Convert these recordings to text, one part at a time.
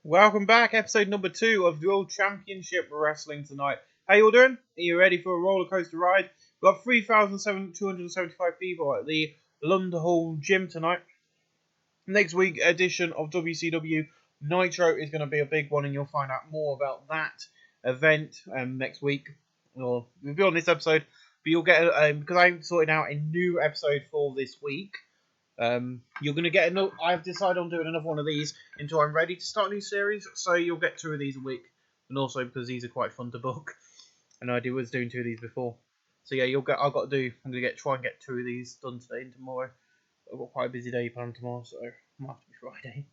Welcome back, episode number 2 of the World Championship Wrestling tonight. How you all doing? Are you ready for a roller coaster ride? We've got 3,275 people at the London Hall Gym tonight. Next week edition of WCW Nitro is going to be a big one, and you'll find out more about that event next week. Or we'll be on this episode, but you'll get because I'm sorting out a new episode for this week. You're going to get another. I've decided on doing another one of these until I'm ready to start a new series. So you'll get 2 of these a week, and also because these are quite fun to book, and I was doing 2 of these before. So yeah, you'll get. I'm going to try and get 2 of these done today and tomorrow. I've got quite a busy day planned tomorrow, so it might have to be Friday.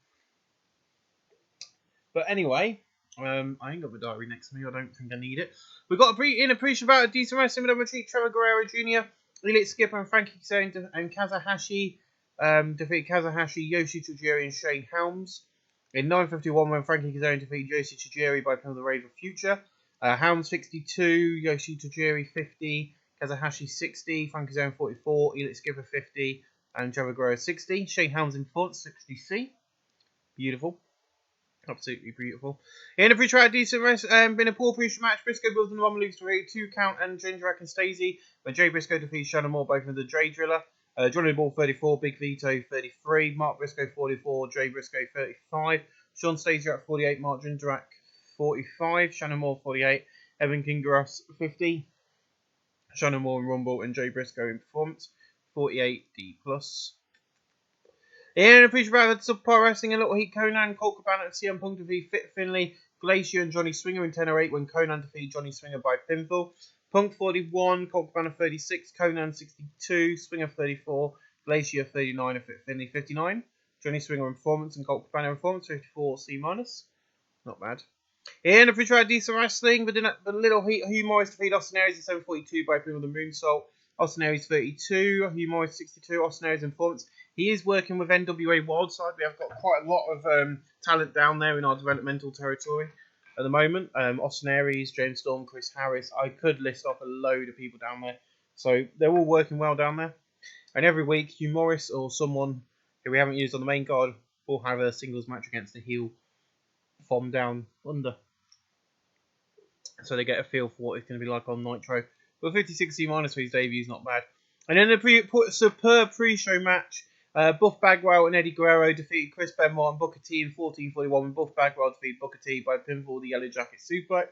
But anyway, I ain't got my diary next to me. I don't think I need it. We've got in appreciation about a decent wrestling with retreat. Trevor Guerrero Jr., Elite Skipper, and Frankie Kazarian and Kazuhashi. Defeat Kazuhashi, Yoshi Tajiri, and Shane Helms. In 9:51, when Frankie Kazarian defeated Yoshi Tajiri by pin of the Rave of Future. Helms 62, Yoshi Tajiri 50, Kazuhashi 60, Frankie Kazarian 44, Elite Skipper 50, and Trevor Guerrero 60. Shane Helms in front, 60C. Beautiful. Absolutely beautiful. In a pre-trial decent rest, been a poor pre-show match. Briscoe builds and Roman loses to a 2 count, and Ginger and Stacey, when Jay Briscoe defeats Shannon Moore both with the Dre Driller. Johnny Ball 34, Big Vito 33, Mark Briscoe 44, Jay Briscoe 35, Sean Stacey at 48, Mark Jindrak 45, Shannon Moore 48, Evan Kingaras 50, Shannon Moore and Rumble, and Jay Briscoe in performance 48 D+. In a pre-show about the subpar wrestling, a little heat, Conan, Colt Cabana, and CM Punk defeat Fit Finlay, Glacier, and Johnny Swinger in 10:08 when Conan defeated Johnny Swinger by pinfall. Punk 41, Colt Cabana 36, Conan 62, Swinger 34, Glacier 39, and Fit Finlay 59. Johnny Swinger in performance and Colt Cabana in performance 54 C-. Not bad. In a pre-trial decent wrestling, but in the little heat, Hugh Morris defeated Austin Aries in 7:42 by pin with the moonsault. Austin Aries 32, Hugh Morris 62, Austin Aries in performance. He is working with NWA Wildside. We have got quite a lot of talent down there in our developmental territory at the moment. Austin Aries, James Storm, Chris Harris. I could list off a load of people down there. So they're all working well down there. And every week, Hugh Morris or someone who we haven't used on the main card will have a singles match against a heel from down under. So they get a feel for what it's going to be like on Nitro. But 56 C- for his debut is not bad. And then a superb pre-show match. Buff Bagwell and Eddie Guerrero defeated Chris Benoit and Booker T in 14:41 when Buff Bagwell defeated Booker T by pinfall the Yellow Jacket Suplex.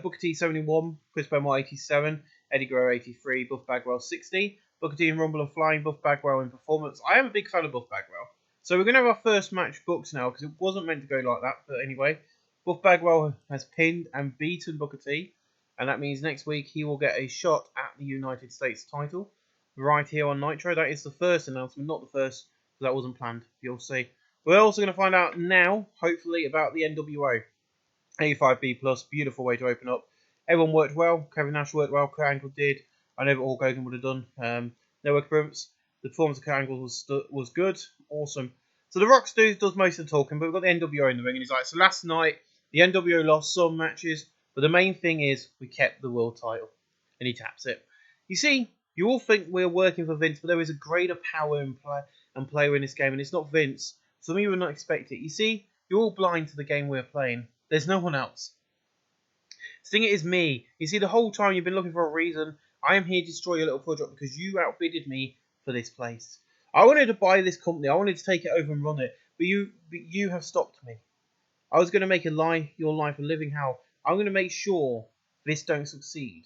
Booker T 71, Chris Benoit 87, Eddie Guerrero 83, Buff Bagwell 60. Booker T and Rumble and Flying, Buff Bagwell in performance. I am a big fan of Buff Bagwell. So we're going to have our first match booked now because it wasn't meant to go like that. But anyway, Buff Bagwell has pinned and beaten Booker T. And that means next week he will get a shot at the United States title. Right here on Nitro. That is the first announcement, not the first, because that wasn't planned. You'll see. We're also going to find out now, hopefully, about the NWO. 85B+, beautiful way to open up. Everyone worked well. Kevin Nash worked well. Kurt Angle did. I know what Hulk Hogan would have done. No occurrence. The performance of Kurt Angle was good. Awesome. So the Rock does most of the talking, but we've got the NWO in the ring. And he's like, so last night, the NWO lost some matches, but the main thing is we kept the world title. And he taps it. You see, you all think we're working for Vince, but there is a greater power and player in this game, and it's not Vince. Some of you will not expect it. You see, you're all blind to the game we're playing. There's no one else. The thing is me. You see, the whole time you've been looking for a reason. I am here to destroy your little project because you outbidded me for this place. I wanted to buy this company. I wanted to take it over and run it, but you have stopped me. I was going to make your life a living hell. I'm going to make sure this don't succeed.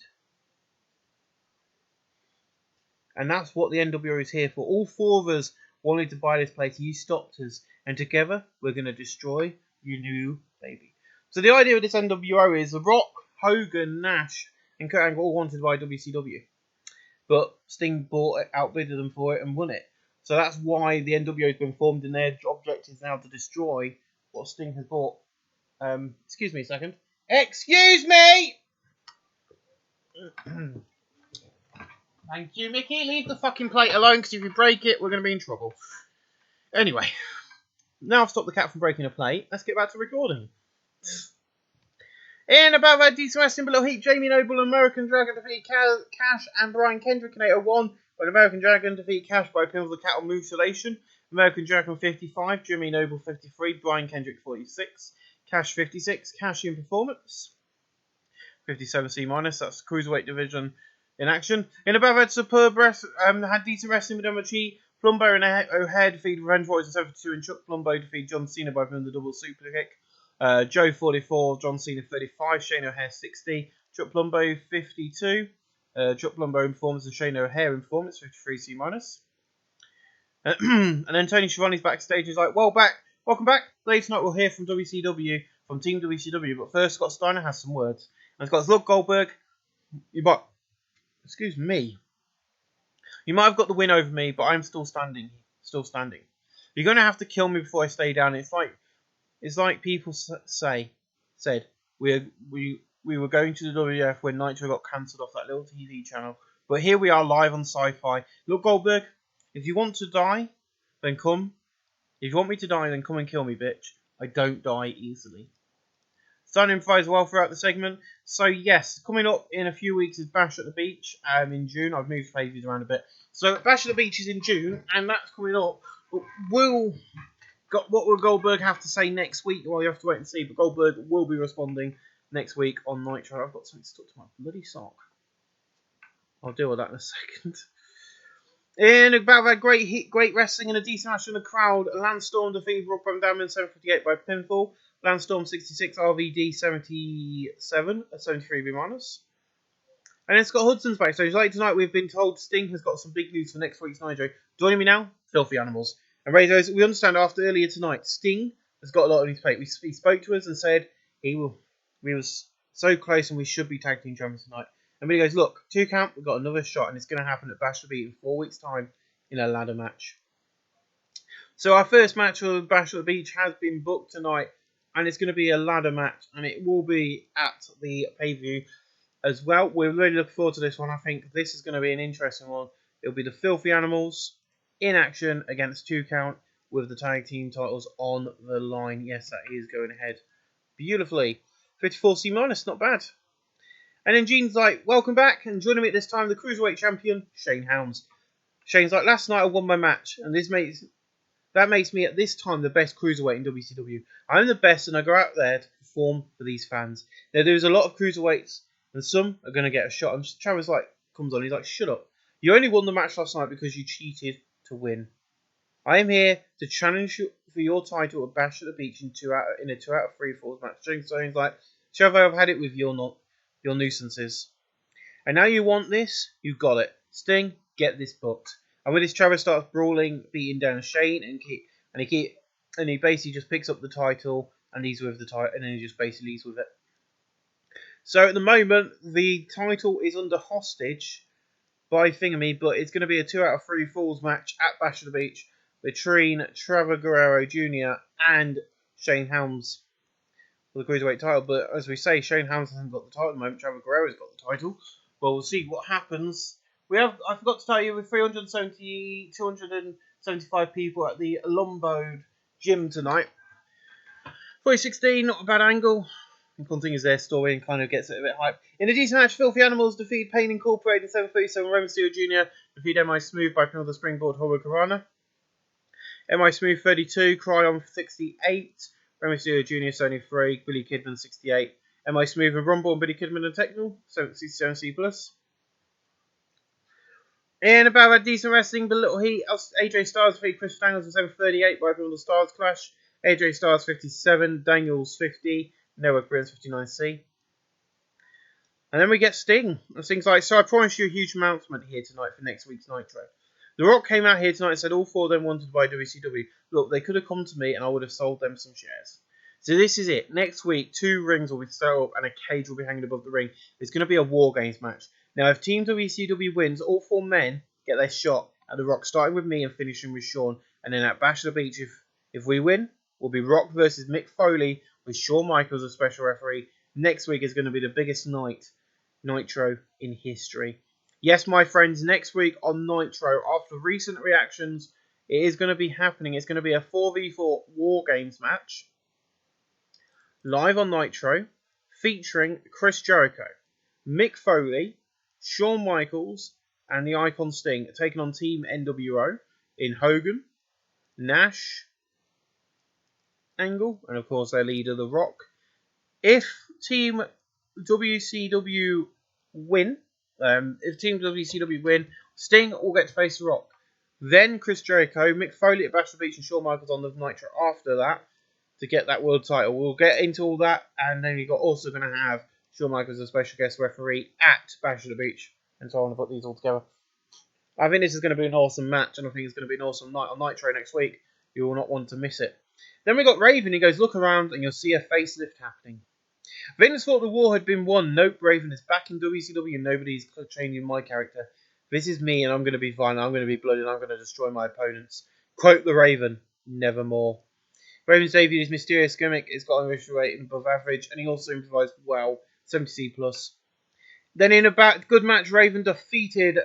And that's what the NWO is here for. All 4 of us wanted to buy this place. You stopped us. And together, we're going to destroy your new baby. So the idea of this NWO is The Rock, Hogan, Nash, and Kurt Angle all wanted to buy WCW. But Sting outbidded them for it and won it. So that's why the NWO has been formed, and their objective is now to destroy what Sting has bought. Excuse me a second. Excuse me! Thank you, Mickey. Leave the fucking plate alone, because if you break it, we're going to be in trouble. Anyway, now I've stopped the cat from breaking a plate. Let's get back to recording. In about that decent wrestling below heat, Jamie Noble and American Dragon defeat Cash and Brian Kendrick in 801, when American Dragon defeat Cash by pin of the cattle mutilation. American Dragon 55, Jimmy Noble 53, Brian Kendrick 46. Cash 56, Cash in Performance. 57 C-, that's Cruiserweight division in action. In above, had superb had decent wrestling with Emma Plumbo and O'Hare defeat Revenge Boys in 72, and Chuck Plumbo defeat John Cena by the double super kick. Joe 44, John Cena 35, Shane O'Hare 60, Chuck Plumbo 52. Chuck Plumbo in Performance and Shane O'Hare in Performance 53 C-. And then Tony Schiavone's backstage is like, welcome back. Later tonight we'll hear from WCW, from Team WCW, but first Scott Steiner has some words. And Scott's, look, Goldberg, excuse me. You might have got the win over me, but I'm still standing. You're going to have to kill me before I stay down. It's like people said we were going to the WWF when Nitro got cancelled off that little TV channel. But here we are live on Sci-Fi. Look, Goldberg, if you want to die, then come. If you want me to die, then come and kill me, bitch. I don't die easily. Steiner improvised well throughout the segment. So yes, coming up in a few weeks is Bash at the Beach in June. I've moved pages around a bit. So Bash at the Beach is in June, and that's coming up. But what will Goldberg have to say next week? Well, you have to wait and see. But Goldberg will be responding next week on Nitro. I've got something stuck to my bloody sock. I'll deal with that in a second. In about that great wrestling and a decent match in the crowd, Landstorm defeated Rob Van Dam in 7:58 by pinfall. Landstorm 66, RVD 77, 73 B-. And then Scott Hudson's backstage. Like tonight, we've been told Sting has got some big news for next week's Nitro. Joining me now, Filthy Animals. And Ray goes, we understand after earlier tonight, Sting has got a lot on his plate. He spoke to us and said we was so close and we should be tag team champions tonight. And Billy goes, look, 2 count, we've got another shot, and it's going to happen at Bash the Beat in 4 weeks' time in a ladder match. So our first match of Bash at the Beach has been booked tonight, and it's going to be a ladder match, and it will be at the pay-per-view as well. We're really looking forward to this one. I think this is going to be an interesting one. It'll be the Filthy Animals in action against 2 count with the tag team titles on the line. Yes, that is going ahead beautifully. 54 C-, not bad. And then Gene's like, welcome back, and joining me at this time, the Cruiserweight champion, Shane Helms. Shane's like, last night I won my match, and that makes me at this time the best Cruiserweight in WCW. I'm the best, and I go out there to perform for these fans. Now, there's a lot of Cruiserweights, and some are going to get a shot. And Travis comes on, he's like, shut up. You only won the match last night because you cheated to win. I am here to challenge you for your title at Bash at the Beach in a 2 out of 3 falls match. So he's like, Chavo, I've had it with your nuisances. And now you want this? You got it. Sting, get this booked. And with this, Travis starts brawling, beating down Shane, and he basically just picks up the title, and he's with the title, and then he just basically leaves with it. So at the moment, the title is under hostage by Thingamy, but it's going to be a 2 out of 3 falls match at Bash at the Beach between Trevor Guerrero Jr. and Shane Helms for the Cruiserweight title. But as we say, Shane Helms hasn't got the title at the moment. Trevor Guerrero's got the title. Well, we'll see what happens. I forgot to tell you, with 275 people at the Lombard Gym tonight. 2016, not a bad angle. And continues their story and kind of gets it a bit hype. In a decent match, Filthy Animals defeat Pain Incorporated in 7:37. Roman Mysterio Jr. defeat M.I. Smooth by pinning the springboard Horo Karana. M.I. Smooth 32, Cryon 68. Roman Mysterio Jr. 73, Billy Kidman 68. M.I. Smooth and Rumble and Billy Kidman and Technical 67 C+. In about a decent wrestling, but little heat, AJ Styles defeat Chris Daniels in 7:38 by pinning the Stars Clash. AJ Styles 57, Daniels 50. Noah Prince 59C. And then we get Sting. And Sting's like, so I promise you a huge announcement here tonight for next week's Nitro. The Rock came out here tonight and said all 4 of them wanted to buy WCW. Look, they could have come to me and I would have sold them some shares. So this is it. Next week, 2 rings will be set up and a cage will be hanging above the ring. It's going to be a War Games match. Now, if Team WCW wins, all 4 men get their shot at The Rock, starting with me and finishing with Shawn. And then at Bash at the Beach, if we win, will be Rock versus Mick Foley with Shawn Michaels as special referee. Next week is going to be the biggest Nitro in history. Yes, my friends, next week on Nitro, after recent reactions, it is going to be happening. It's going to be a 4v4 War Games match live on Nitro featuring Chris Jericho, Mick Foley, Shawn Michaels, and the Icon Sting taking on Team NWO in Hogan, Nash, Angle, and of course their leader, The Rock. If Team WCW win, Sting will get to face The Rock. Then Chris Jericho, Mick Foley at Bash at the Beach, and Shawn Michaels on the Nitro after that to get that world title. We'll get into all that, and then you're also going to have Shawn Michaels as a special guest referee at Bash at the Beach, and so I want to put these all together. I think this is going to be an awesome match, and I think it's going to be an awesome night on Nitro next week. You will not want to miss it. Then we got Raven. He goes, look around, and you'll see a facelift happening. Vince thought the war had been won. Nope, Raven is back in WCW, and nobody's changing my character. This is me, and I'm going to be violent. I'm going to be bloody, and I'm going to destroy my opponents. Quote the Raven, nevermore. Raven's debut, his mysterious gimmick, has got an issue rating above average, and he also improvised well, 70C+. Then in a good match, Raven defeated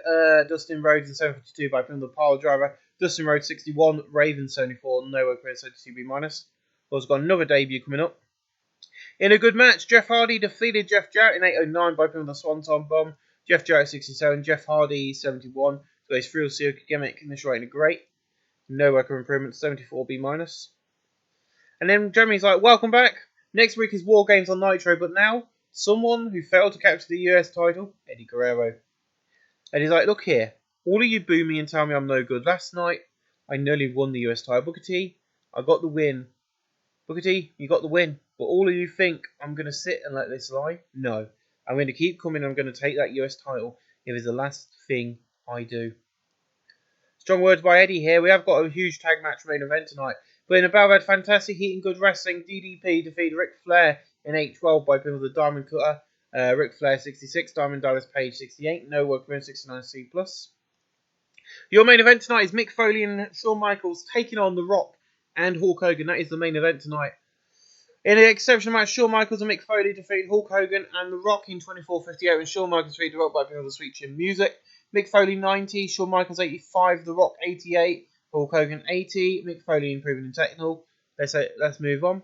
Dustin Rhodes in 752 by putting the pile driver. Dustin Rhodes 61, Raven 74, no clear 72B-. Also got another debut coming up. In a good match, Jeff Hardy defeated Jeff Jarrett in 809 by putting the Swanton Bomb. Jeff Jarrett 67, Jeff Hardy 71. So his Thrill Seeker gimmick, initial rating great. No worker improvement, 74B-. And then Jeremy's like, welcome back. Next week is War Games on Nitro, but now, someone who failed to capture the US title, Eddie Guerrero. And he's like, look here, all of you boo me and tell me I'm no good. Last night, I nearly won the US title. Booker T, I got the win. Booker T, you got the win. But all of you think I'm going to sit and let this lie? No. I'm going to keep coming and I'm going to take that US title if it's the last thing I do. Strong words by Eddie here. We have got a huge tag match main event tonight. But in a battle, we had fantastic heat and good wrestling. DDP defeated Ric Flair in 8-12 by pin with the Diamond Cutter. Ric Flair 66, Diamond Dallas Page 68, no work 69C+. Your main event tonight is Mick Foley and Shawn Michaels taking on The Rock and Hulk Hogan. That is the main event tonight. In an exceptional match, Shawn Michaels and Mick Foley defeated Hulk Hogan and The Rock in 24:58 when Shawn Michaels defeated The Rock by pin with the Sweet Chin Music. Mick Foley 90, Shawn Michaels 85, The Rock 88, Hulk Hogan 80, Mick Foley improving in technical. Let's move on.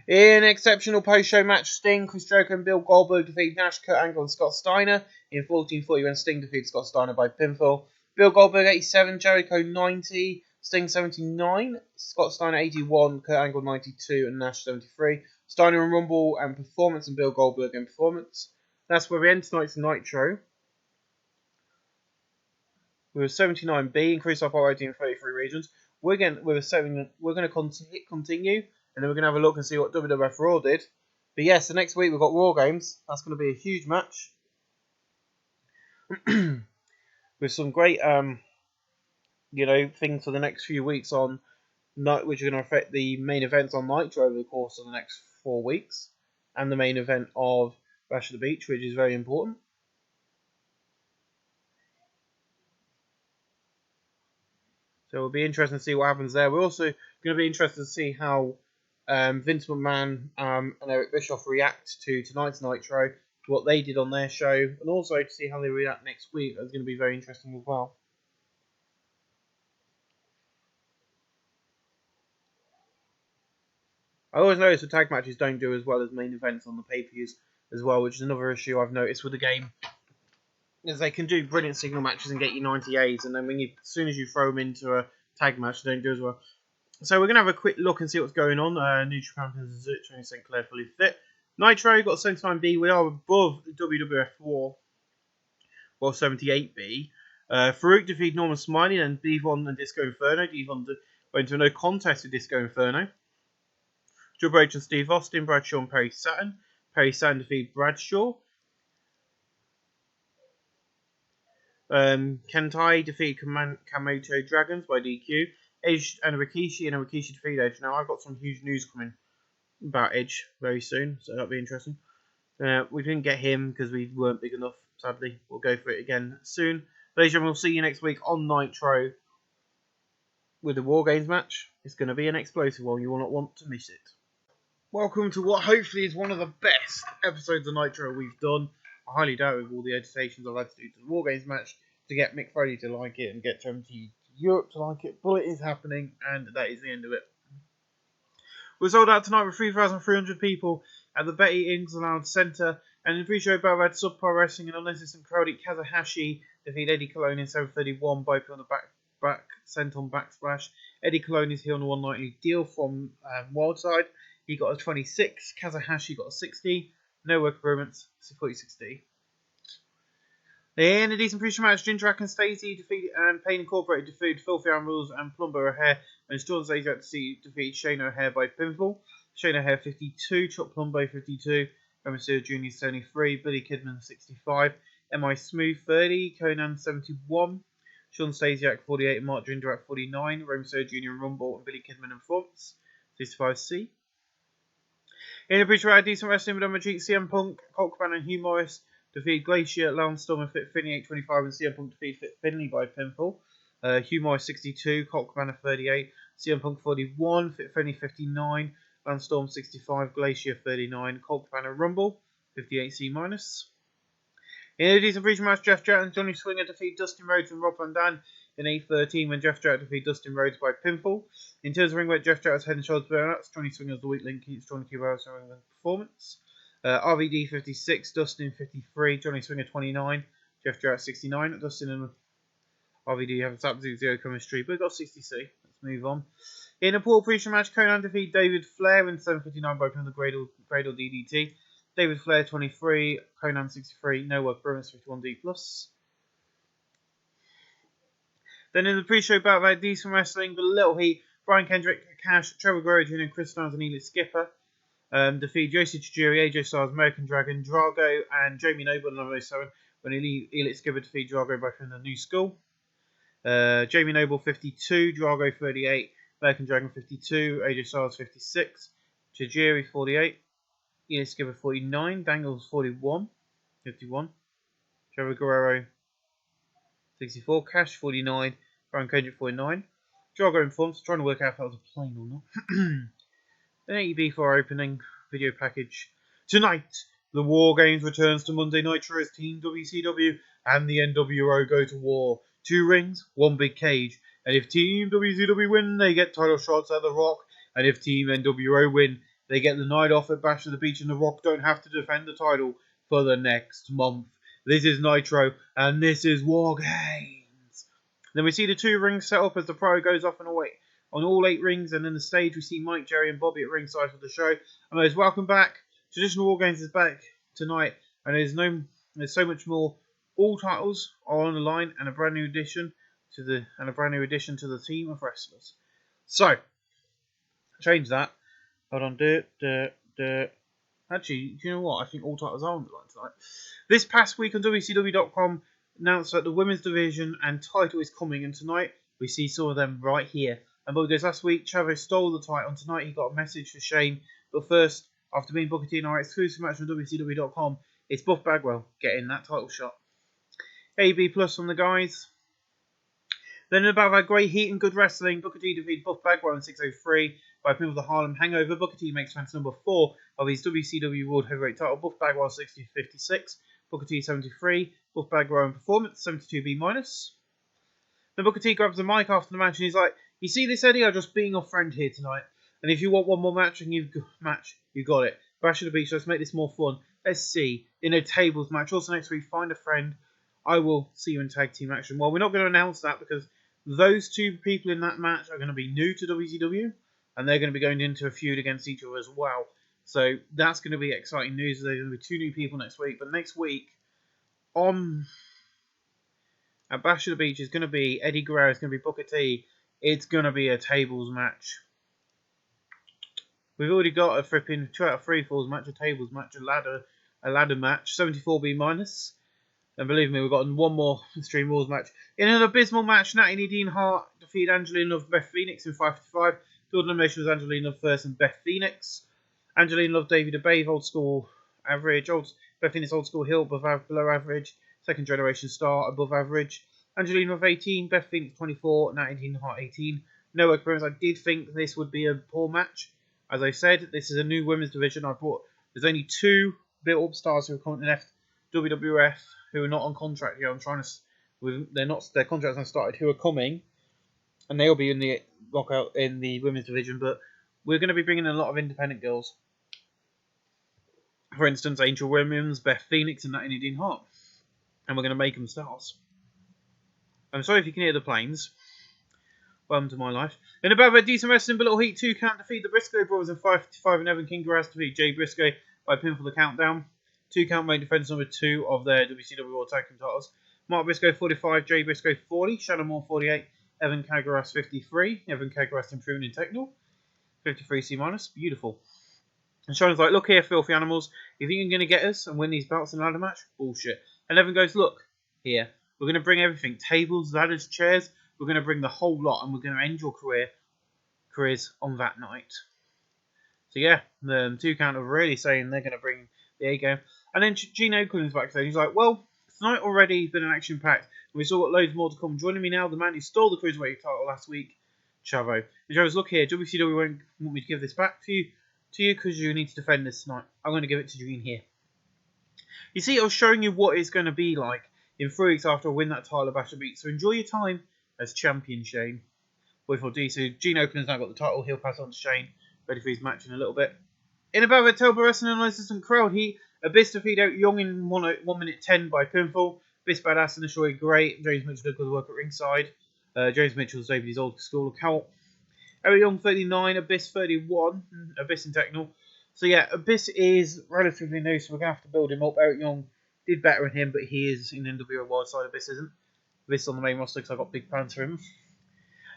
In an exceptional post-show match, Sting, Chris Jericho and Bill Goldberg defeated Nash, Kurt Angle and Scott Steiner in 14:40 when Sting defeated Scott Steiner by pinfall. Bill Goldberg 87, Jericho 90, Sting 79, Scott Steiner 81, Kurt Angle 92 and Nash 73. Steiner and Rumble and Performance and Bill Goldberg and Performance. That's where we end tonight's Nitro. With a 79B, increase our power rating in 33 regions. We're going to hit continue, and then we're going to have a look and see what WWF Raw did. But yes, the next week we've got War Games. That's going to be a huge match. With some great, things for the next few weeks on night, which are going to affect the main events on Nitro over the course of the next 4 weeks. And the main event of Bash at the Beach, which is very important. So it'll be interesting to see what happens there. We're also going to be interested to see how Vince McMahon and Eric Bischoff react to tonight's Nitro, what they did on their show, and also to see how they react next week. That's going to be very interesting as well. I always notice the tag matches don't do as well as main events on the pay-per-views as well, which is another issue I've noticed with the game. Is they can do brilliant signal matches and get you 90As, and then as soon as you throw them into a tag match, they don't do as well. So we're going to have a quick look and see what's going on. New Champions Tony St. Clair fully fit. Nitro got 79B. We are above WWF 4. Well, 78B. Farouk defeated Norman Smiley and Devon and Disco Inferno. Devon went to a no contest with Disco Inferno. Triple H and Steve Austin, Bradshaw and Perry Saturn. Perry Saturn defeated Bradshaw. Kentai defeated Kamoto Dragons by DQ. Edge and Rikishi defeated Edge. Now, I've got some huge news coming about Edge very soon, so that'll be interesting. We didn't get him because we weren't big enough, sadly. We'll go for it again soon. Ladies and gentlemen, we'll see you next week on Nitro with the War Games match. It's going to be an explosive one. You will not want to miss it. Welcome to what hopefully is one of the best episodes of Nitro we've done. I highly doubt with all the editations I've had to do to the War Games match to get Mick Foley to like it and get MT Europe to like it, but it is happening, and that is the end of it. We're sold out tonight with 3,300 people at the Betty Ings Lounge Centre, and in the pre-show battle we had Sub Pro Wrestling and Unless It's Crowdy Kazuhashi defeat Eddie Colon in 7:31 by pin on the back back sent on backsplash. Eddie Colon is here on a 190 deal from Wildside. He got a 26. Kazuhashi got a 60. No work improvements. 40-60. In a decent pre-show match, Ginger and Stacey defeated and Pain Incorporated defeated Filthy Animals and Plumber O'Hare. And Jordan Stacey defeated Shane O'Hare by pinfall. Shane O'Hare 52, Chuck Plumbo 52, Mysterio Jr. 73, Billy Kidman 65, M.I. Smooth 30, Conan 71, Sean Stasiak 48, and Mark Jindrak 49, Mysterio Jr. and Rumble and Billy Kidman in front, 65C. In the pre-show, had decent wrestling with Cheek, CM Punk, Colt Cabana and Hugh Morris defeated Glacier, Lance Storm and Fit Finley 8-25, and CM Punk defeated Fit Finley by pinfall. Hugh Morris 62, Colt Cabana 38, CM Punk 41, Fit Finley 59, Lance Storm 65, Glacier 39, Colt Cabana Rumble 58C-. In a decent pre-show match, Jeff Jarrett and Johnny Swinger defeat Dustin Rhodes and Rob Van Dam in 8-13 when Jeff Jarrett defeated Dustin Rhodes by pinfall. In terms of ring weight, Jeff Jarrett's head and shoulders better. That's Johnny Swinger's the weak link. He's trying to keep out the performance. RVD 56, Dustin 53, Johnny Swinger 29, Jeff Jarrett 69. Dustin and RVD have absolute zero chemistry, but got 60C. Let's move on. In a poor pre-show match, Conan defeated David Flair in 7:59 by the Cradle DDT. David Flair 23, Conan 63, no work Bruins 51D+. Then in the pre-show bout, they had decent wrestling with a little heat. Brian Kendrick, Cash, Trevor Guerrero Jr. and Chris Styles and Elite Skipper defeat Josie Tajiri, AJ Styles, American Dragon, Drago and Jamie Noble in 11:07 when Elite Skipper defeat Drago by from the New School. Jamie Noble 52, Drago 38, American Dragon 52, AJ Styles 56, Tajiri 48, Elite Skipper 49, Dangles 41, 51, Trevor Guerrero 64, Cash 49, Brian Kendrick 49, Drago in front, trying to work out if that was a plane or not. Then AEB for our opening video package. Tonight, the War Games returns to Monday Nitro as Team WCW and the NWO go to war. 2 rings, 1 big cage. And if Team WCW win, they get title shots at The Rock. And if Team NWO win, they get the night off at Bash at the Beach and The Rock don't have to defend the title for the next month. This is Nitro, and this is War Games. Then we see the 2 rings set up as the pro goes off and away on all 8 rings, and then the stage we see Mike, Jerry and Bobby at ringside for the show. And guys, welcome back. Traditional War Games is back tonight, and there's so much more. All titles are on the line, and a brand new addition to the team of wrestlers. So, change that. Hold on, Actually, do you know what? I think all titles are on the line tonight. This past week on WCW.com announced that the women's division and title is coming, and tonight we see some of them right here. And Bobby goes, last week Chavo stole the title, and tonight he got a message for Shane. But first, after being Booker T in our exclusive match on WCW.com, it's Buff Bagwell getting that title shot. AB plus on the guys. Then about that great heat and good wrestling, Booker T defeated Buff Bagwell in 6:03 by pinfall of the Harlem Hangover. Booker T makes fans number 4 of his WCW World Heavyweight title. Buff Bagwell 60-56, Booker T 73, Buff Bagwell in performance 72B-. Then Booker T grabs the mic after the match and he's like, "You see this, Eddie? I'm just being a friend here tonight. And if you want one more match and you got it. Bash at the Beach, let's make this more fun. Let's see. In a tables match. Also next week, find a friend. I will see you in tag team action." Well, we're not going to announce that because those 2 people in that match are going to be new to WCW. And they're going to be going into a feud against each other as well. So that's going to be exciting news. There's going to be 2 new people next week. But next week, at Bash at the Beach, is going to be Eddie Guerrero. It's going to be Booker T. It's going to be a tables match. We've already got a flipping 2 out of 3 falls match, a tables match, a ladder match, 74B-. And believe me, we've got one more Extreme Rules match. In an abysmal match, Natty Dean Hart defeated Angelina Love Beth Phoenix in 5:55. Field elimination was Angelina Love first and Beth Phoenix. Angelina Love Davey DeBave, old school average. Beth Phoenix old school heel, below average. Second generation star, above average. Angelina Love 18, Beth Phoenix 24, Natty Dean Hart 18. No experience. I did think this would be a poor match. As I said, this is a new women's division. There's only 2 built-up stars who have currently left WWF who are not on contract yet. Their contracts haven't started. Who are coming, and they'll be in the lockout in the women's division. But we're going to be bringing in a lot of independent girls. For instance, Angel Williams, Beth Phoenix, and Natty Dean Hart, and we're going to make them stars. I'm sorry if you can hear the planes. Welcome to my life. In about a decent wrestling, but little heat 2 count defeat the Briscoe brothers in 5:55 and Evan King Grass defeat Jay Briscoe by pinfall the countdown. 2 count main defense number 2 of their WCW World Tag Team titles. Mark Briscoe 45, Jay Briscoe 40, Shannon Moore 48, Evan Kagaras 53, Evan Kagaras improving in technical, 53 C minus, beautiful. And Shannon's like, look here, filthy animals, you think you're going to get us and win these belts in a ladder match? Bullshit. And Evan goes, look here, we're going to bring everything, tables, ladders, chairs, we're going to bring the whole lot and we're going to end your careers on that night. So yeah, the 2 count are really saying they're going to bring the A game. And then Gene Oakland's backstage. He's like, well, tonight already been an action-packed. We've still got loads more to come. Joining me now, the man who stole the Cruiserweight title last week, Chavo. And Chavo's, look here, WCW won't want me to give this back to you because you need to defend this tonight. I'm going to give it to Gene here. You see, I was showing you what it's going to be like in 3 weeks after I win that title of Bash of Beat. So enjoy your time as champion, Shane. Boyful D. So Gene Oakland's now got the title. He'll pass on to Shane. Ready for his match in a little bit. In about a Telbo Wrestling and Assistant Crowd Heat, Abyss defeat out Young in 1 minute 10 by pinfall. Abyss badass and Ashoy great. James Mitchell did good work at ringside. James Mitchell's saved his old school account. Eric Young 39, Abyss 31. Abyss in technical. So yeah, Abyss is relatively new, so we're going to have to build him up. Eric Young did better than him, but he is in NWO Wildside. Abyss isn't. Abyss on the main roster because I've got big plans for him.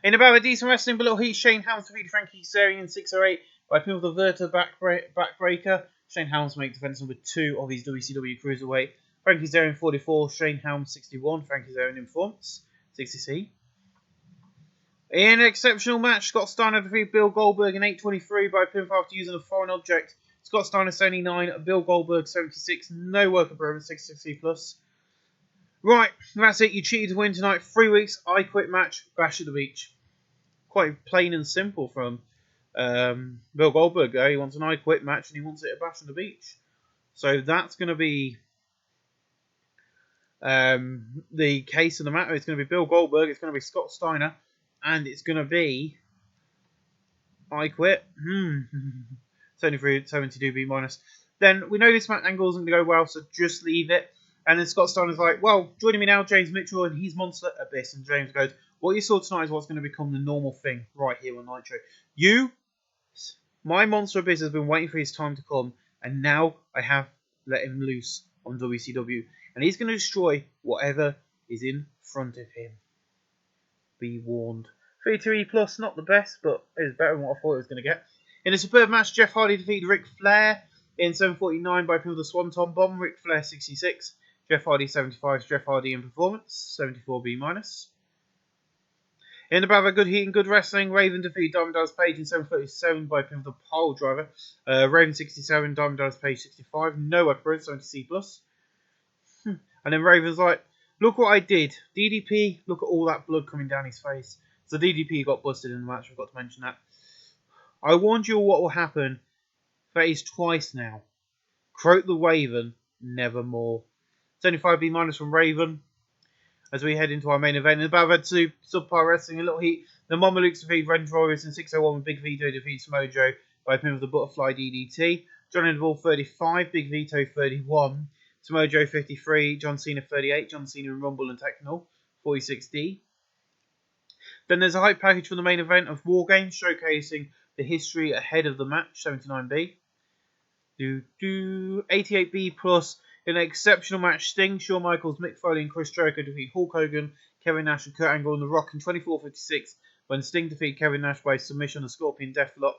In about a decent wrestling below heat, Shane Helms defeated Frankie Kazarian 608 by pinfall the Verta backbreaker. Shane Helms makes defense number 2 of his WCW Cruiserweight. Frankie Kazarian 44, Shane Helms 61. Frankie Kazarian in front, 60C. In an exceptional match, Scott Steiner defeated Bill Goldberg in 8:23 by pinfall after using a foreign object. Scott Steiner 79, Bill Goldberg 76. No work improvement, 66C plus. Right, that's it. You cheated to win tonight. 3 weeks, I quit match, Bash at the Beach. Quite plain and simple from Bill Goldberg there. He wants an I quit match and he wants it at Bash at the Beach. So that's going to be the case of the matter. It's going to be Bill Goldberg, it's going to be Scott Steiner, and it's going to be I quit. 73, 72 B minus. Then we know this match angle isn't going to go well, so just leave it. And then Scott Steiner's like, well, joining me now, James Mitchell and his monster Abyss. And James goes, what you saw tonight is what's going to become the normal thing right here on Nitro. My monster Abyss has been waiting for his time to come, and now I have let him loose on WCW. And he's going to destroy whatever is in front of him. Be warned. 32E plus, not the best, but it was better than what I thought it was going to get. In a superb match, Jeff Hardy defeated Ric Flair in 7:49 by pinfall the Swanton Bomb. Ric Flair 66. Jeff Hardy 75, Jeff Hardy in performance, 74B minus. In about a good heat and good wrestling, Raven defeated Diamond Dallas Page in 7:37 by pinfall the pole driver. Raven 67, Diamond Dallas Page 65, no weapon, 70C plus. And then Raven's like, look what I did. DDP, look at all that blood coming down his face. So DDP got busted in the match, I forgot to mention that. I warned you what will happen. That is twice now. Croak the Raven, nevermore. 75B minus from Raven. As we head into our main event. In about that subpar wrestling, a little heat. The Mamalukes defeat Ren Warriors in 6:01 with Big Vito defeats Mojo by pinfall the Butterfly DDT. Johnny Deville 35, Big Vito 31. Samojo 53, John Cena 38, John Cena in Rumble and Technical 46D. Then there's a hype package for the main event of War Games showcasing the history ahead of the match, 79B. 88B plus in an exceptional match, Sting, Shawn Michaels, Mick Foley and Chris Jericho defeat Hulk Hogan, Kevin Nash and Kurt Angle and The Rock in 24:56 when Sting defeat Kevin Nash by submission and Scorpion Deathlock.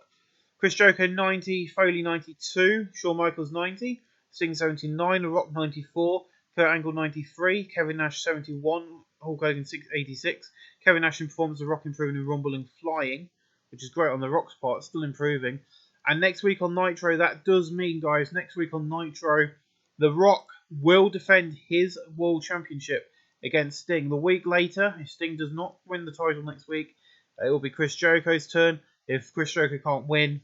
Chris Jericho 90, Foley 92, Shawn Michaels 90, Sting 79, The Rock 94, Kurt Angle 93, Kevin Nash 71, Hulk Hogan 86, Kevin Nash in performance, The Rock improving in Rumble and Flying, which is great on The Rock's part, still improving. And next week on Nitro, that does mean, guys, next week on Nitro, The Rock will defend his World Championship against Sting. The week later, if Sting does not win the title next week, it will be Chris Jericho's turn. If Chris Jericho can't win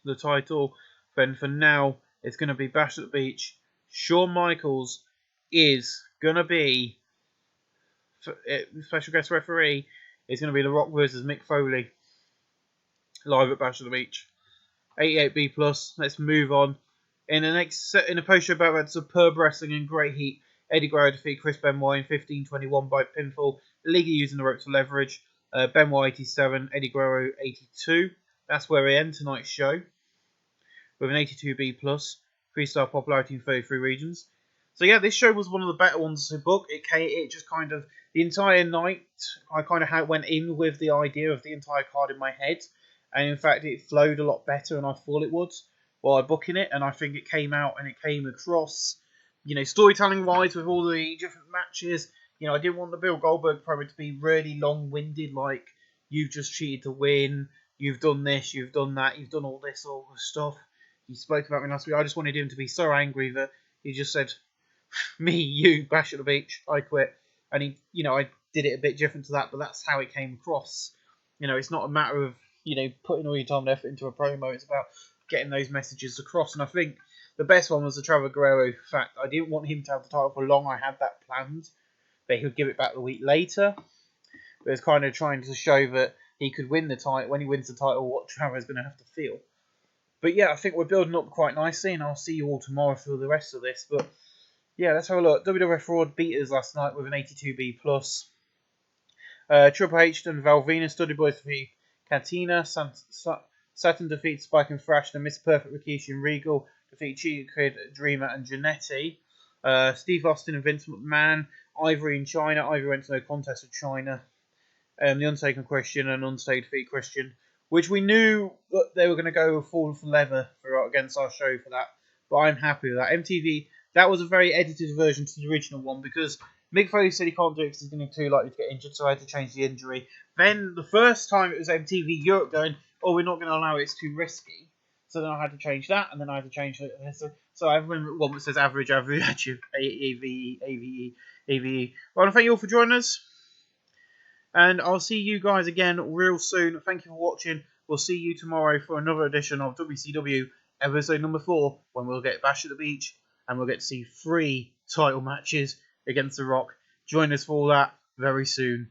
the title, then for now, it's going to be Bash at the Beach. Shawn Michaels is going to be, special guest referee, is going to be The Rock versus Mick Foley. Live at Bash at the Beach. 88B plus. Let's move on. In a post-show about that superb wrestling and great heat, Eddie Guerrero defeat Chris Benoit in 15:21 by pinfall, illegally using the rope to leverage. Benoit 87, Eddie Guerrero 82. That's where we end tonight's show with an 82B+, 3-star popularity in 33 regions. So yeah, this show was one of the better ones to book. It just kind of, the entire night, I kind of went in with the idea of the entire card in my head, and in fact it flowed a lot better than I thought it would while booking it, and I think it came out and it came across, storytelling wise with all the different matches. I didn't want the Bill Goldberg promo to be really long-winded, like, you've just cheated to win, you've done this, you've done that, you've done all this stuff. He spoke about me last week. I just wanted him to be so angry that he just said, me, you, bash at the beach, I quit. And I did it a bit different to that, but that's how it came across. It's not a matter of, putting all your time and effort into a promo. It's about getting those messages across. And I think the best one was the Trevor Guerrero fact. I didn't want him to have the title for long. I had that planned. But he would give it back the week later. But it's kind of trying to show that he could win the title. When he wins the title, what Trevor's going to have to feel. But yeah, I think we're building up quite nicely, and I'll see you all tomorrow for the rest of this. But yeah, let's have a look. WWF Raw beat us last night with an 82B+. Triple H and Val Venus, Dudley Boys defeat Cantina, Saturn defeats Spike and Thrash, and Miss Perfect, Rikishi and Regal defeat Cheetah Kid, Dreamer and Jannetty. Steve Austin and Vince McMahon, Ivory and China. Ivory went to no contest with China. The Untaken Christian and Unstayed Defeat Christian, which we knew that they were going to go full for leather against our show for that, but I'm happy with that. MTV, that was a very edited version to the original one, because Mick Foley said he can't do it because he's going to be too likely to get injured, so I had to change the injury. Then the first time it was MTV Europe going, oh, we're not going to allow it, it's too risky. So then I had to change that, and then I had to change it. So I have one that says average, AVE. Well, I thank you all for joining us. And I'll see you guys again real soon. Thank you for watching. We'll see you tomorrow for another edition of WCW episode number 4, when we'll get Bash at the Beach and we'll get to see 3 title matches against The Rock. Join us for all that very soon.